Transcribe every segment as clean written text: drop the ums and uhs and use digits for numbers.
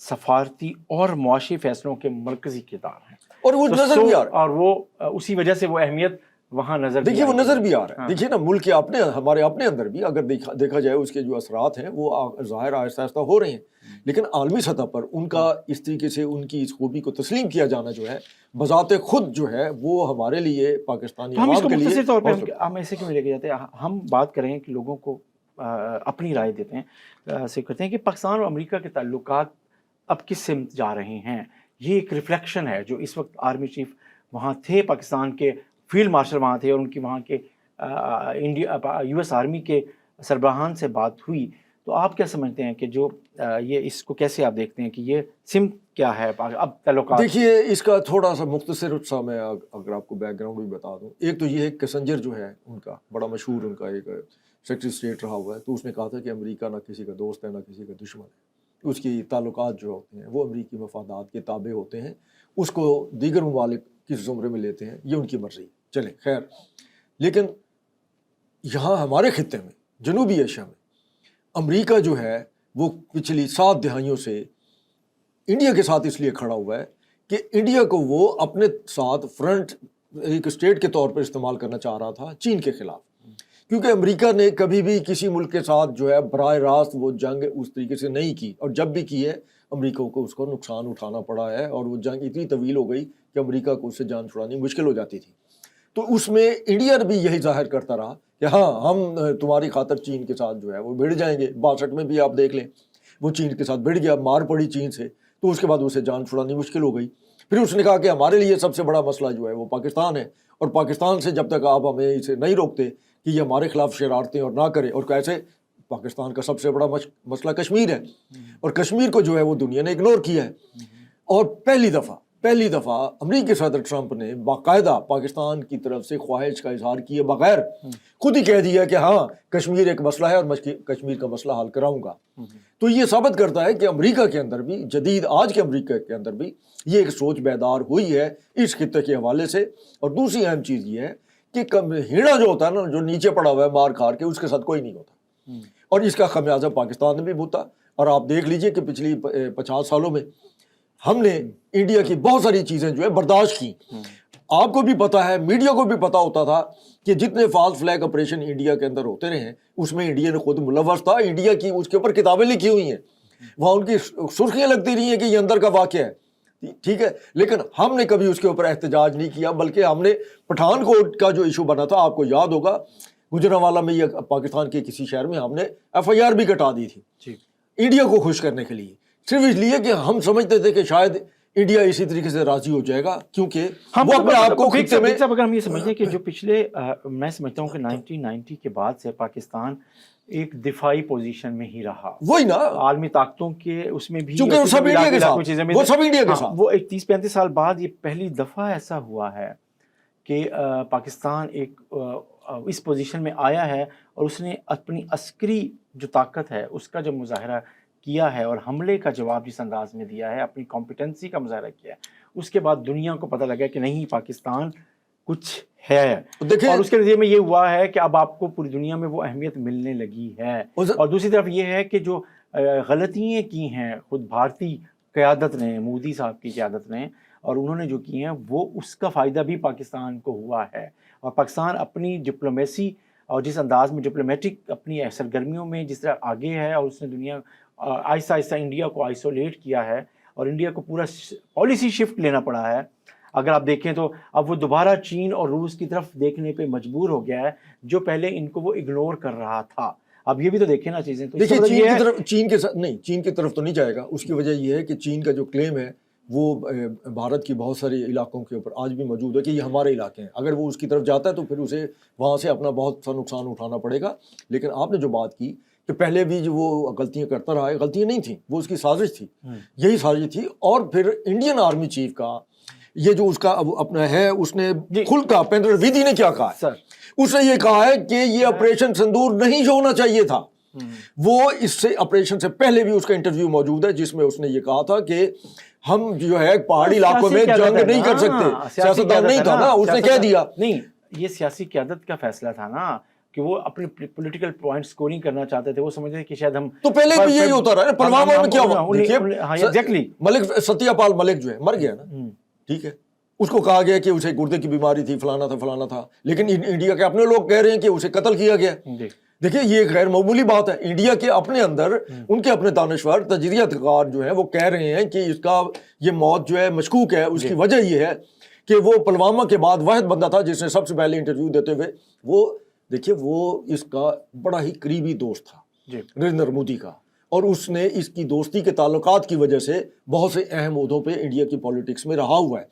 سفارتی اور معاشی فیصلوں کے مرکزی کردار ہیں، اور وہ نظر بھی آ رہا ہے، اور وہ اسی وجہ سے وہ اہمیت وہاں نظر دیکھیے وہ نظر بھی آ رہا ہے. دیکھیے نا ملک کے اپنے ہمارے اپنے اندر بھی اگر دیکھا جائے اس کے جو اثرات ہیں وہ ظاہر آہستہ آہستہ ہو رہے ہیں، لیکن عالمی سطح پر ان کا اس طریقے سے ان کی اس خوبی کو تسلیم کیا جانا جو ہے بذات خود جو ہے وہ ہمارے لیے پاکستانی عوام کے لیے مختصر طور پہ ہم ایسے کیوں لے کے جاتے ہیں. ہم بات کریں کہ لوگوں کو اپنی رائے دیتے ہیں، سے کرتے ہیں کہ پاکستان اور امریکہ کے تعلقات اب کس سمت جا رہے ہیں. یہ ایک ریفلیکشن ہے. جو اس وقت آرمی چیف وہاں تھے، پاکستان کے فیلڈ مارشل وہاں تھے، اور ان کی وہاں کے یو ایس آرمی کے سربراہان سے بات ہوئی، تو آپ کیا سمجھتے ہیں کہ جو یہ اس کو کیسے آپ دیکھتے ہیں کہ یہ سمت کیا ہے اب تعلقات؟ دیکھیے اس کا تھوڑا سا مختصر سا میں اگر آپ کو بیک گراؤنڈ بھی بتا دوں. ایک تو یہ ہے کسنجر جو ہے ان کا بڑا مشہور ان کا ایک سیکرٹری اسٹیٹ رہا ہوا ہے، تو اس نے کہا تھا کہ امریکہ نہ کسی کا دوست ہے نہ کسی کا دشمن ہے. اس کی تعلقات جو ہوتے ہیں وہ امریکی مفادات کے تابع ہوتے ہیں، اس کو دیگر ممالک کس زمرے میں لیتے ہیں یہ ان کی مرضی. چلے خیر، لیکن یہاں ہمارے خطے میں جنوبی ایشیا میں امریکہ جو ہے وہ پچھلی 7 دہائیوں سے انڈیا کے ساتھ اس لیے کھڑا ہوا ہے کہ انڈیا کو وہ اپنے ساتھ فرنٹ ایک اسٹیٹ کے طور پر استعمال کرنا چاہ رہا تھا چین کے خلاف، کیونکہ امریکہ نے کبھی بھی کسی ملک کے ساتھ جو ہے براہ راست وہ جنگ اس طریقے سے نہیں کی، اور جب بھی کی ہے امریکہ کو اس کو نقصان اٹھانا پڑا ہے، اور وہ جنگ اتنی طویل ہو گئی کہ امریکہ کو اس سے جان چھڑانی مشکل ہو جاتی تھی. تو اس میں انڈیا بھی یہی ظاہر کرتا رہا کہ ہاں ہم تمہاری خاطر چین کے ساتھ جو ہے وہ بھڑ جائیں گے. 62 میں بھی آپ دیکھ لیں وہ چین کے ساتھ بھڑ گیا، مار پڑی چین سے، تو اس کے بعد اسے جان چھڑانی مشکل ہو گئی. پھر اس نے کہا کہ ہمارے لیے سب سے بڑا مسئلہ جو ہے وہ پاکستان ہے، اور پاکستان سے جب تک آپ ہمیں اسے نہیں روکتے کہ یہ ہمارے خلاف شرارتیں اور نہ کرے. اور کیسے پاکستان کا سب سے بڑا مسئلہ کشمیر ہے، اور کشمیر کو جو ہے وہ دنیا نے اگنور کیا ہے. اور پہلی دفعہ امریکی صدر ٹرمپ نے باقاعدہ پاکستان کی طرف سے خواہش کا اظہار کیے بغیر خود ہی کہہ دیا کہ ہاں کشمیر ایک مسئلہ ہے اور کشمیر کا مسئلہ حل کراؤں گا. تو یہ ثابت کرتا ہے کہ امریکہ کے اندر بھی آج کے امریکہ کے اندر بھی یہ ایک سوچ بیدار ہوئی ہے اس خطے کے حوالے سے. اور دوسری اہم چیز یہ ہے کہ ہیڑا جو ہوتا ہے نا، جو نیچے پڑا ہوا ہے مار کھار کے، اس کے ساتھ کوئی نہیں ہوتا، اور اس کا خمیازہ پاکستان نے بھی بھگتا. اور آپ دیکھ لیجئے کہ پچھلی 50 سالوں میں ہم نے انڈیا کی بہت ساری چیزیں جو ہے برداشت کی. آپ کو بھی پتا ہے، میڈیا کو بھی پتا ہوتا تھا کہ جتنے فالس فلیگ آپریشن انڈیا کے اندر ہوتے رہے ہیں اس میں انڈیا نے خود ملوث تھا. انڈیا کی اس کے اوپر کتابیں لکھی ہوئی ہیں، وہاں ان کی سرخیاں لگتی رہی ہیں کہ یہ اندر کا واقعہ ہے، ٹھیک ہے. لیکن ہم نے کبھی اس کے اوپر احتجاج نہیں کیا، بلکہ ہم نے پٹھان کوٹ کا جو ایشو بنا تھا، آپ کو یاد ہوگا گجرانوالہ میں یا پاکستان کے کسی شہر میں ہم نے FIR بھی کٹا دی تھی انڈیا کو خوش کرنے کے لیے، صرف اس لیے کہ ہم سمجھتے تھے کہ شاید انڈیا اسی طریقے سے راضی ہو جائے گا، کیونکہ وہ اپنے آپ کو خطے میں. اگر ہم یہ سمجھیں کہ جو پچھلے میں سمجھتا ہوں کہ 1990 کے بعد سے پاکستان ایک دفاعی پوزیشن میں ہی رہا، وہی نا عالمی طاقتوں کے اس میں بھی، چونکہ وہ سب انڈیا کے ساتھ وہ 30-35 سال بعد یہ پہلی دفعہ ایسا ہوا ہے کہ پاکستان ایک اس پوزیشن میں آیا ہے، اور اس نے اپنی عسکری جو طاقت ہے اس کا جو مظاہرہ کیا ہے، اور حملے کا جواب جس انداز میں دیا ہے، اپنی کمپیٹنسی کا مظاہرہ کیا ہے. اس کے بعد دنیا کو پتہ لگا کہ نہیں، پاکستان کچھ ہے. اور اس کے نتیجے میں یہ ہوا ہے کہ اب آپ کو پوری دنیا میں وہ اہمیت ملنے لگی ہے. اور دوسری طرف یہ ہے کہ جو غلطیاں کی ہیں خود بھارتی قیادت نے، مودی صاحب کی قیادت نے، اور انہوں نے جو کی ہیں وہ اس کا فائدہ بھی پاکستان کو ہوا ہے. اور پاکستان اپنی ڈپلومیسی اور جس انداز میں ڈپلومیٹک اپنی سرگرمیوں میں جس طرح آگے ہے، اور اس نے دنیا آہستہ آہستہ انڈیا کو آئسولیٹ کیا ہے، اور انڈیا کو پورا پالیسی شفٹ لینا پڑا ہے. اگر آپ دیکھیں تو اب وہ دوبارہ چین اور روس کی طرف دیکھنے پہ مجبور ہو گیا ہے، جو پہلے ان کو وہ اگنور کر رہا تھا. اب یہ بھی تو دیکھیں نا چیزیں. تو دیکھیے چین کی طرف تو نہیں جائے گا. اس کی وجہ یہ ہے کہ چین کا جو کلیم ہے وہ بھارت کی بہت ساری علاقوں کے اوپر آج بھی موجود ہے کہ یہ ہمارے علاقے ہیں. اگر وہ اس کی طرف جاتا ہے تو پھر اسے وہاں سے اپنا بہت سا نقصان اٹھانا پڑے گا. لیکن آپ نے جو بات کی کہ پہلے بھی جو وہ غلطیاں کرتا رہا ہے، غلطیاں نہیں تھیں، وہ اس کی سازش تھی، یہی سازش تھی. اور پھر انڈین آرمی چیف کا یہ جو اس کا اپنا ہے، اس نے کھل کا پیندر ویدی نے کیا کہا ہے، اس نے یہ کہا ہے کہ یہ آپریشن سندور نہیں جو ہونا چاہیے تھا. وہ اس سے آپریشن سے پہلے بھی اس کا انٹرویو موجود ہے جس میں اس نے یہ کہا تھا کہ ہم جو ہے پہاڑی علاقوں میں جنگ نہیں کر سکتے. سیاستدان نہیں تھا نا، اس نے کہہ دیا. نہیں، یہ سیاسی قیادت کا فیصلہ تھا نا. کہ وہ اپنے پولیٹیکل پوائنٹ اسکورنگ کرنا چاہتے تھے. وہ سمجھتے تھے کہ شاید ہم تو پہلے بھی یہی ہوتا رہا ہے. پلوامہ میں کیا ہوا دیکھیے, ایگزیکٹلی ملک ستیہ پال ملک جو ہے مر گیا نا, ٹھیک ہے, اس کو کہا گیا کہ اسے گردے کی بیماری تھی, فلانا تھا, لیکن انڈیا کے اپنے لوگ کہہ رہے ہیں کہ اسے قتل کیا گیا. دیکھیے یہ غیر معمولی بات ہے. انڈیا کے اپنے اندر ان کے اپنے دانشور تجزیہ کار جو ہیں وہ کہہ رہے ہیں کہ اس کا یہ موت جو ہے مشکوک ہے. اس کی وجہ یہ ہے کہ وہ پلوامہ کے بعد واحد بندہ تھا جس نے سب سے پہلے انٹرویو دیتے ہوئے, وہ دیکھیے وہ اس کا بڑا ہی قریبی دوست تھا نریندر مودی کا, اور اس نے اس کی دوستی کے تعلقات کی وجہ سے بہت سے اہم عہدوں پہ انڈیا کی پالیٹکس میں رہا ہوا ہے.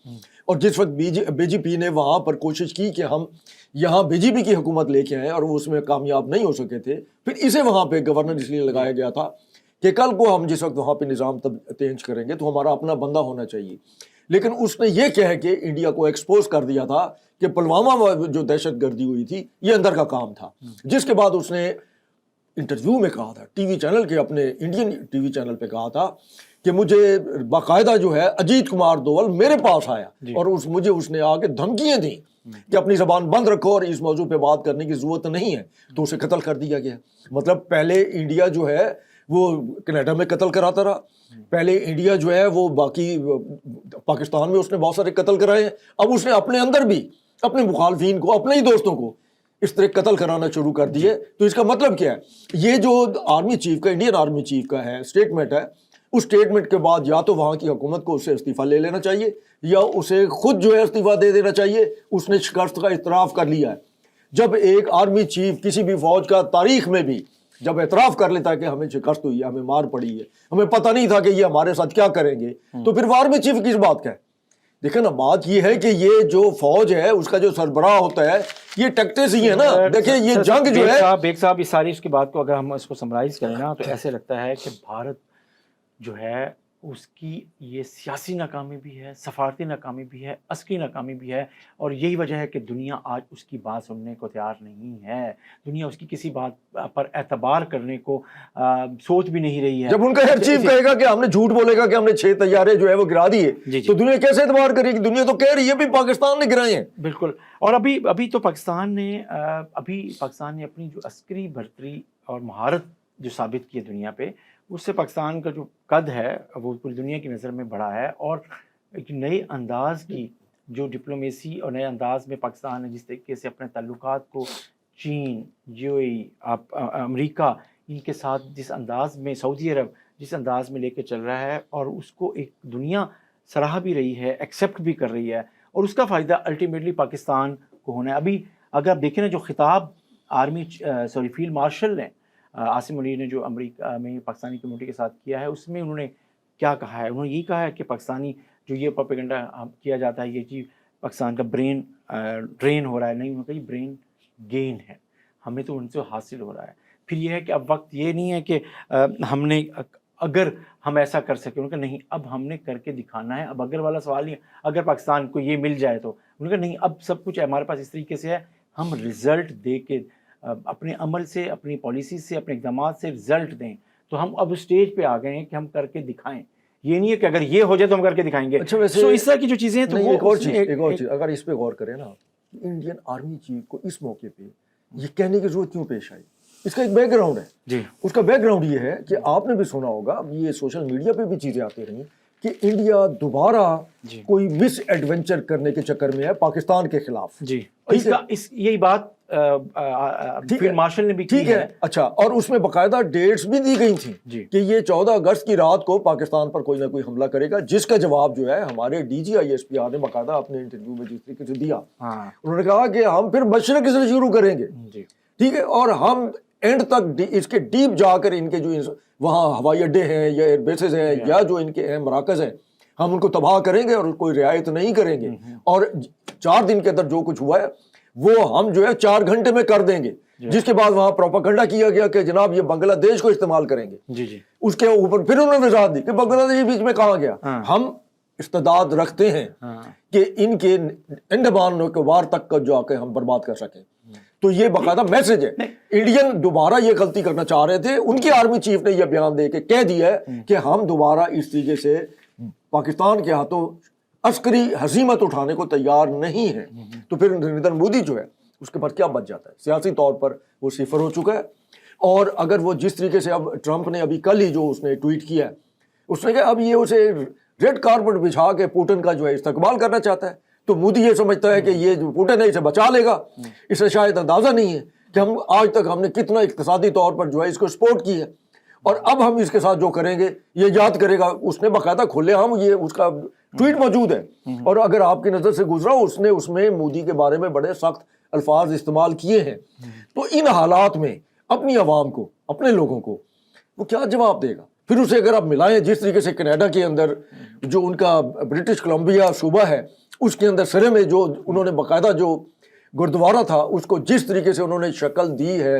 اور جس وقت بی جے پی نے وہاں پر کوشش کی کہ ہم یہاں بی جے پی کی حکومت لے کے آئے اور وہ اس میں کامیاب نہیں ہو سکے تھے, پھر اسے وہاں پہ گورنر اس لیے لگایا گیا تھا کہ کل کو ہم جس وقت وہاں پہ نظام چینج کریں گے تو ہمارا اپنا بندہ ہونا چاہیے. لیکن اس نے یہ کہہ کے انڈیا کو ایکسپوز کر دیا تھا کہ پلوامہ میں جو دہشت گردی ہوئی تھی یہ اندر کا کام تھا. جس کے بعد اس نے انٹرویو میں کہا تھا, ٹی وی چینل کے, اپنے انڈین ٹی وی چینل پہ کہا تھا کہ مجھے باقاعدہ جو ہے اجیت کمار دوول میرے پاس آیا اور مجھے اس نے آگے دھمکیاں دیں کہ اپنی زبان بند رکھو اور اس موضوع پہ بات کرنے کی ضرورت نہیں ہے, تو اسے قتل کر دیا گیا. مطلب پہلے انڈیا جو ہے وہ کینیڈا میں قتل کراتا رہا, پہلے انڈیا جو ہے وہ باقی پاکستان میں اس نے بہت سارے قتل کرائے ہیں. اب اس نے اپنے اندر بھی اپنے مخالفین کو, اپنے ہی دوستوں کو اس طرح قتل کرانا شروع کر دیے. تو اس کا مطلب کیا ہے, یہ جو آرمی چیف کا, انڈین آرمی چیف کا ہے اسٹیٹمنٹ ہے, اس اسٹیٹمنٹ کے بعد یا تو وہاں کی حکومت کو اس سے استعفیٰ لے لینا چاہیے یا اسے خود جو ہے استعفیٰ دے دینا چاہیے. اس نے شکست کا اعتراف کر لیا ہے. جب ایک آرمی چیف کسی بھی فوج کا تاریخ میں بھی جب اعتراف کر لیتا ہے کہ ہمیں شکست ہوئی ہے, ہمیں مار پڑی ہے, ہمیں پتہ نہیں تھا کہ یہ ہمارے ساتھ کیا کریں گے, تو پھر وہ آرمی چیف کس بات کا ہے. دیکھیں نا, بات یہ ہے کہ یہ جو فوج ہے اس کا جو سربراہ ہوتا ہے یہ ٹیکٹس ہی ہے نا. دیکھیں یہ جنگ جو ہے, بیگ صاحب اس ساری اس کی بات کو اگر ہم اس کو سمرائز کریں نا تو ایسے لگتا ہے کہ بھارت جو ہے اس کی یہ سیاسی ناکامی بھی ہے, سفارتی ناکامی بھی ہے, عسکری ناکامی بھی ہے, اور یہی وجہ ہے کہ دنیا آج اس کی بات سننے کو تیار نہیں ہے. دنیا اس کی کسی بات پر اعتبار کرنے کو سوچ بھی نہیں رہی ہے. جب ان کا ہیڈ چیف کہے گا کہ ہم نے جھوٹ بولے گا کہ ہم نے 6 طیارے جو ہے وہ گرا دیے, تو دنیا کیسے اعتبار کرے گی؟ دنیا تو کہہ رہی ہے بھی پاکستان نے گرائے ہیں. بالکل. اور ابھی تو پاکستان نے اپنی جو عسکری برتری اور مہارت جو ثابت کی ہے دنیا پہ, اس سے پاکستان کا جو قد ہے وہ پوری دنیا کی نظر میں بڑھا ہے. اور ایک نئے انداز کی جو ڈپلومیسی اور نئے انداز میں پاکستان نے جس طریقے سے اپنے تعلقات کو چین, یو اے ای, امریکہ, ان کے ساتھ جس انداز میں, سعودی عرب جس انداز میں لے کے چل رہا ہے, اور اس کو ایک دنیا سراہ بھی رہی ہے, ایکسیپٹ بھی کر رہی ہے, اور اس کا فائدہ الٹیمیٹلی پاکستان کو ہونا ہے. ابھی اگر آپ دیکھیں نا جو خطاب فیلڈ مارشل نے عاصم منیر نے جو امریکہ میں پاکستانی کمیونٹی کے ساتھ کیا ہے, اس میں انہوں نے کیا کہا ہے؟ انہوں نے یہی کہا ہے کہ پاکستانی جو یہ پروپیگنڈا کیا جاتا ہے یہ چیز پاکستان کا برین ڈرین ہو رہا ہے, نہیں, انہوں نے کہا یہ برین گین ہے, ہمیں تو ان سے حاصل ہو رہا ہے. پھر یہ ہے کہ اب وقت یہ نہیں ہے کہ ہم نے اگر ہم ایسا کر سکیں, انہوں نے کہا نہیں, اب ہم نے کر کے دکھانا ہے. اب اگر والا سوال نہیں ہے, اگر پاکستان کو یہ مل جائے تو انہوں نے کہا نہیں, اب سب کچھ ہمارے پاس اس طریقے سے ہے, ہم رزلٹ دے کے اپنے عمل سے, اپنی پالیسی سے, اپنے اقدامات سے رزلٹ دیں. تو ہم اب اسٹیج پہ آ گئے ہیں کہ ہم کر کے دکھائیں. یہ نہیں ہے کہ اگر یہ ہو جائے تو ہم کر کے دکھائیں گے. اچھا, ویسے اس طرح کی جو چیزیں ہیں تو ایک اور چیز اگر اس پہ غور کریں نا, انڈین آرمی چیف کو اس موقع پہ یہ کہنے کی ضرورت کیوں پیش آئی؟ اس کا ایک بیک گراؤنڈ ہے. جی, اس کا بیک گراؤنڈ یہ ہے کہ آپ نے بھی سنا ہوگا, یہ سوشل میڈیا پہ بھی چیزیں آتی رہیں کہ انڈیا دوبارہ کوئی مس ایڈونچر کرنے کے چکر میں ہے پاکستان کے خلاف. جی, یہی بات فیلڈ مارشل نے بھی کی ہے. اچھا, اور اس میں باقاعدہ ڈیٹس بھی دی گئی تھیں کہ یہ 14 اگست کی رات کو پاکستان پر کوئی نہ کوئی حملہ کرے گا, جس کا جواب جو ہے ہمارے ڈی جی ISPR نے باقاعدہ اپنے انٹرویو میں جس طریقے سے دیا. انہوں نے کہا کہ ہم پھر مشرق سے شروع کریں گے, ٹھیک ہے, اور ہم اینڈ تک اس کے ڈیپ جا کر ان کے جو وہاں ہوائی اڈے ہیں یا ایئر بیسز ہیں یا جو ان کے اہم مراکز ہیں, ہم ان کو تباہ کریں گے اور کوئی رعایت نہیں کریں گے. اور 4 دن کے اندر جو کچھ ہوا ہے وہ ہم جو ہے 4 گھنٹے میں کر دیں گے. جس کے بعد وہاں پروپیگنڈا کیا گیا کہ جناب یہ بنگلہ دیش کو استعمال کریں گے. اس کے اوپر پھر انہوں نے وضاحت دی کہ بنگلہ دیش بیچ میں کہاں گیا. ہم استعداد رکھتے ہیں کہ ان کے انڈمان نکوبار تک کا جو آ کے ہم برباد کر سکیں. تو یہ باقاعدہ میسج ہے. انڈین دوبارہ یہ غلطی کرنا چاہ رہے تھے, ان کی آرمی چیف نے یہ بیان دے کے کہہ دیا ہے کہ ہم دوبارہ اس طریقے سے پاکستان کے ہاتھوں عسکری ہزیمت اٹھانے کو تیار نہیں ہے. تو پھر نریندر مودی جو ہے اس کے بعد کیا بچ جاتا ہے؟ سیاسی طور پر وہ صفر ہو چکا ہے. اور اگر وہ جس طریقے سے اب ٹرمپ نے ابھی کل ہی جو اس نے ٹویٹ کیا ہے, اس نے کہا اب یہ اسے ریڈ کارپٹ بچھا کے پوٹن کا جو ہے استقبال کرنا چاہتا ہے. تو مودی یہ سمجھتا ہے کہ یہ جو پوٹن ہے اسے بچا لے گا. اسے شاید اندازہ نہیں ہے کہ ہم آج تک ہم نے کتنا اقتصادی طور پر جو ہے اس کو سپورٹ کی ہے, اور اب ہم اس کے ساتھ جو کریں گے یہ یاد کرے گا. اس نے باقاعدہ کھولے ہم یہ اس کا ٹویٹ موجود ہے, اور اگر آپ کی نظر سے گزرا اس نے اس میں مودی کے بارے میں بڑے سخت الفاظ استعمال کیے ہیں. تو ان حالات میں اپنی عوام کو, اپنے لوگوں کو وہ کیا جواب دے گا؟ پھر اسے اگر آپ ملائیں جس طریقے سے کینیڈا کے اندر جو ان کا برٹش کولمبیا صوبہ ہے اس کے اندر سرے میں جو انہوں نے باقاعدہ جو گردوارہ تھا اس کو جس طریقے سے انہوں نے شکل دی ہے,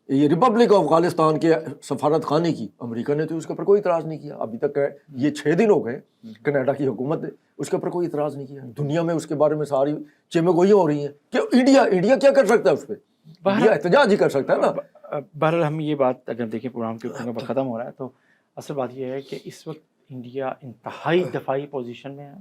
یہ ریپبلک آف افغانستان کے سفارت خانے کی, امریکہ نے تو اس کے اوپر کوئی اعتراض نہیں کیا. ابھی تک یہ 6 دن ہو گئے کینیڈا کی حکومت نے اس کے اوپر کوئی اعتراض نہیں کیا. دنیا میں اس کے بارے میں ساری چیمے گوئیاں ہو رہی ہیں کہ انڈیا کیا کر سکتا ہے اس پہ؟ انڈیا احتجاج ہی کر سکتا ہے نا. بہرحال ہم یہ بات اگر دیکھیں پروگرام کے اوپر ختم ہو رہا ہے تو اصل بات یہ ہے کہ اس وقت انڈیا انتہائی دفاعی پوزیشن میں ہے.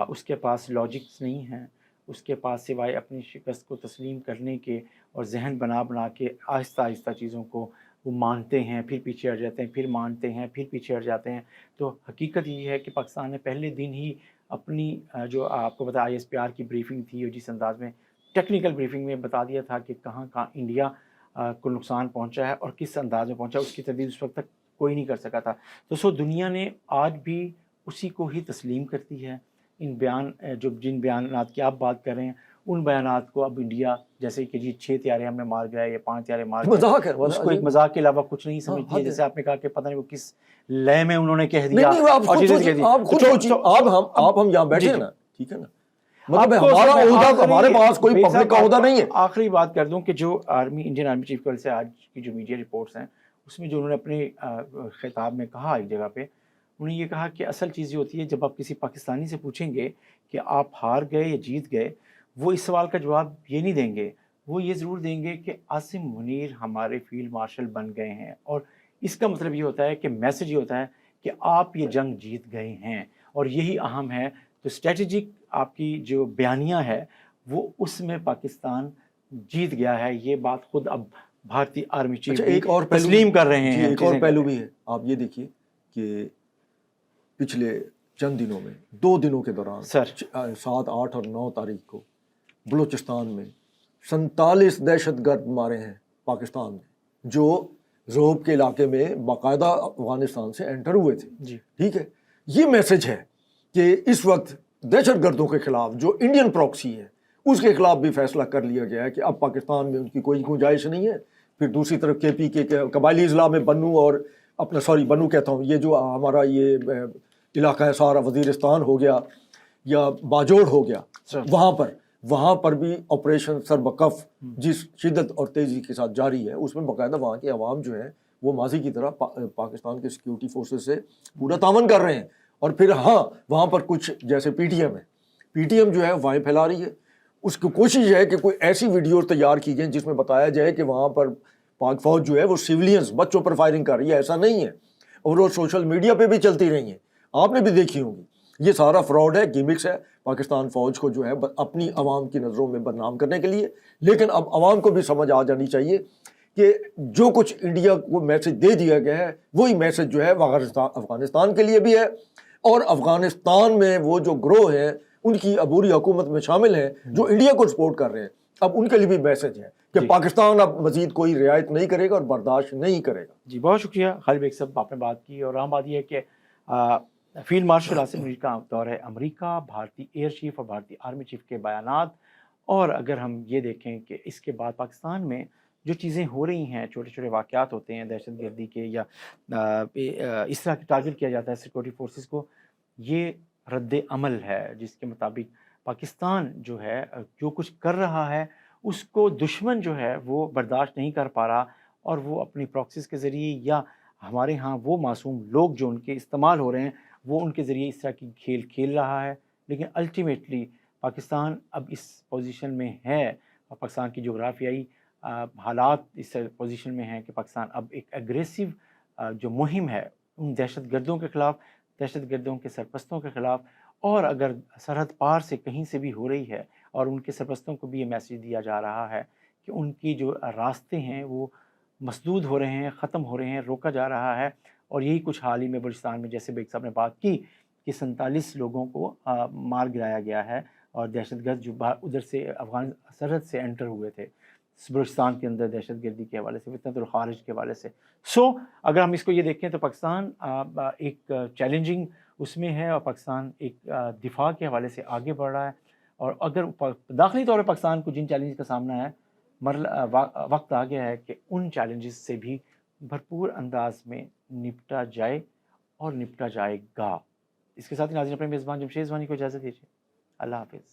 اس کے پاس لاجکس نہیں ہیں, اس کے پاس سوائے اپنی شکست کو تسلیم کرنے کے اور ذہن بنا کے آہستہ آہستہ چیزوں کو وہ مانتے ہیں, پھر پیچھے ہٹ جاتے ہیں, پھر مانتے ہیں, پھر پیچھے ہٹ جاتے ہیں. تو حقیقت یہ ہے کہ پاکستان نے پہلے دن ہی اپنی جو آپ کو پتا ISPR کی بریفنگ تھی اور جس انداز میں ٹیکنیکل بریفنگ میں بتا دیا تھا کہ کہاں کہاں انڈیا کو نقصان پہنچا ہے اور کس انداز میں پہنچا, اس کی تردید اس وقت تک کوئی نہیں کر سکا تھا. تو دنیا نے آج بھی اسی کو ہی تسلیم کرتی ہے. ان جن بیانات کی آپ بات کر رہے ہیں ان بیانات کو اب انڈیا جیسے کہ جی 6 طیارے ہم نے مار گیا یا 5 طیارے مار گئے, مذاق ہے, اس کو ایک مذاق کے علاوہ کچھ نہیں سمجھتی ہے. جیسے آپ نے کہا کہ پتہ نہیں وہ کس لے میں انہوں نے کہہ دیا. آپ ہم یہاں بیٹھے ہیں نا, ٹھیک ہے نا, مطلب ہمارے پاس کوئی پبلک کا عہدہ نہیں ہے. آخری بات کر دوں کہ جو انڈین آرمی چیف کی سے آج کی جو میڈیا رپورٹس ہیں اس میں جو انہوں نے اپنے خطاب میں کہا ایک جگہ پہ, انہوں نے یہ کہا کہ اصل چیز یہ ہوتی ہے جب آپ کسی پاکستانی سے پوچھیں گے کہ آپ ہار گئے یا جیت گئے, وہ اس سوال کا جواب یہ نہیں دیں گے, وہ یہ ضرور دیں گے کہ عاصم منیر ہمارے فیلڈ مارشل بن گئے ہیں. اور اس کا مطلب یہ ہوتا ہے کہ میسج یہ ہوتا ہے کہ آپ یہ جنگ جیت گئے ہیں, اور یہی اہم ہے. تو اسٹریٹجک آپ کی جو بیانیہ ہے وہ اس میں پاکستان جیت گیا ہے. یہ بات خود اب بھارتی آرمی چیف ایک اور تسلیم کر رہے ہیں. ایک اور پہلو بھی ہے, آپ یہ دیکھیے کہ پچھلے چند دنوں میں 2 دنوں کے دوران 7, 8 اور 9 تاریخ کو بلوچستان میں 47 دہشت گرد مارے ہیں پاکستان میں, جو زوب کے علاقے میں باقاعدہ افغانستان سے انٹر ہوئے تھے. ٹھیک ہے, یہ میسج ہے کہ اس وقت دہشت گردوں کے خلاف جو انڈین پروکسی ہے اس کے خلاف بھی فیصلہ کر لیا گیا ہے کہ اب پاکستان میں ان کی کوئی گنجائش نہیں ہے. پھر دوسری طرف KP کے قبائلی اضلاع میں بنو اور بنو کہتا ہوں, یہ جو ہمارا یہ علاقہ ہے سارا وزیرستان ہو گیا یا باجوڑ ہو گیا, وہاں پر بھی آپریشن سربکف جس شدت اور تیزی کے ساتھ جاری ہے, اس میں باقاعدہ وہاں کے عوام جو ہے وہ ماضی کی طرح پاکستان کے سیکیورٹی فورسز سے پورا تعاون کر رہے ہیں. اور پھر وہاں پر کچھ جیسے PTM جو ہے وہاں پھیلا رہی ہے. اس کی کوشش ہے کہ کوئی ایسی ویڈیو تیار کی جائیں جس میں بتایا جائے کہ وہاں پر پاک فوج جو ہے وہ سیولینز بچوں پر فائرنگ کر رہی ہے. ایسا نہیں ہے, اور وہ سوشل میڈیا پہ بھی چلتی رہی ہیں, آپ نے بھی دیکھی ہوگی. یہ سارا فراڈ ہے, گیمکس ہے پاکستان فوج کو جو ہے اپنی عوام کی نظروں میں بدنام کرنے کے لیے. لیکن اب عوام کو بھی سمجھ آ جانی چاہیے کہ جو کچھ انڈیا کو میسج دے دیا گیا ہے وہی میسج جو ہے افغانستان کے لیے بھی ہے, اور افغانستان میں وہ جو گروہ ہیں ان کی عبوری حکومت میں شامل ہیں جو انڈیا کو سپورٹ کر رہے ہیں, اب ان کے لیے بھی میسج ہے کہ پاکستان اب مزید کوئی رعایت نہیں کرے گا اور برداشت نہیں کرے گا. جی بہت شکریہ خالد بیگ صاحب, آپ نے بات کی. اور عام بات یہ ہے کہ فیلڈ مارشل عاصم منیر کا دور ہے امریکہ, بھارتی ایئر چیف اور بھارتی آرمی چیف کے بیانات, اور اگر ہم یہ دیکھیں کہ اس کے بعد پاکستان میں جو چیزیں ہو رہی ہیں, چھوٹے چھوٹے واقعات ہوتے ہیں دہشت گردی کے یا اس طرح کی ٹارگٹ کیا جاتا ہے سیکورٹی فورسز کو, یہ رد عمل ہے جس کے مطابق پاکستان جو ہے جو کچھ کر رہا ہے اس کو دشمن جو ہے وہ برداشت نہیں کر پا رہا, اور وہ اپنی پراکسیز کے ذریعے یا ہمارے ہاں وہ معصوم لوگ جو ان کے استعمال ہو رہے ہیں وہ ان کے ذریعے اس طرح کی کھیل کھیل رہا ہے. لیکن الٹیمیٹلی پاکستان اب اس پوزیشن میں ہے, اور پاکستان کی جغرافیائی حالات اس پوزیشن میں ہیں کہ پاکستان اب ایک ایگریسو جو مہم ہے ان دہشت گردوں کے خلاف, دہشت گردوں کے سرپرستوں کے خلاف, اور اگر سرحد پار سے کہیں سے بھی ہو رہی ہے اور ان کے سرپرستوں کو بھی یہ میسیج دیا جا رہا ہے کہ ان کی جو راستے ہیں وہ مسدود ہو رہے ہیں، ختم ہو رہے ہیں، روکا جا رہا ہے. اور یہی کچھ حال ہی میں بلوچستان میں جیسے بیگ صاحب نے بات کی کہ 47 لوگوں کو مار گرایا گیا ہے، اور دہشت گرد جو ادھر سے افغان سرحد سے انٹر ہوئے تھے بلوچستان کے اندر دہشت گردی کے حوالے سے، فتنۃ الخارج کے حوالے سے. اگر ہم اس کو یہ دیکھیں تو پاکستان ایک چیلنجنگ اس میں ہے، اور پاکستان ایک دفاع کے حوالے سے آگے بڑھ رہا ہے. اور اگر داخلی طور پہ پاکستان کو جن چیلنج کا سامنا ہے، وقت آ گیا ہے کہ ان چیلنجز سے بھی بھرپور انداز میں نپٹا جائے اور نپٹا جائے گا. اس کے ساتھ ہی ناظرین اپنے میزبان جمشید زمانی کو اجازت دیجیے. اللہ حافظ.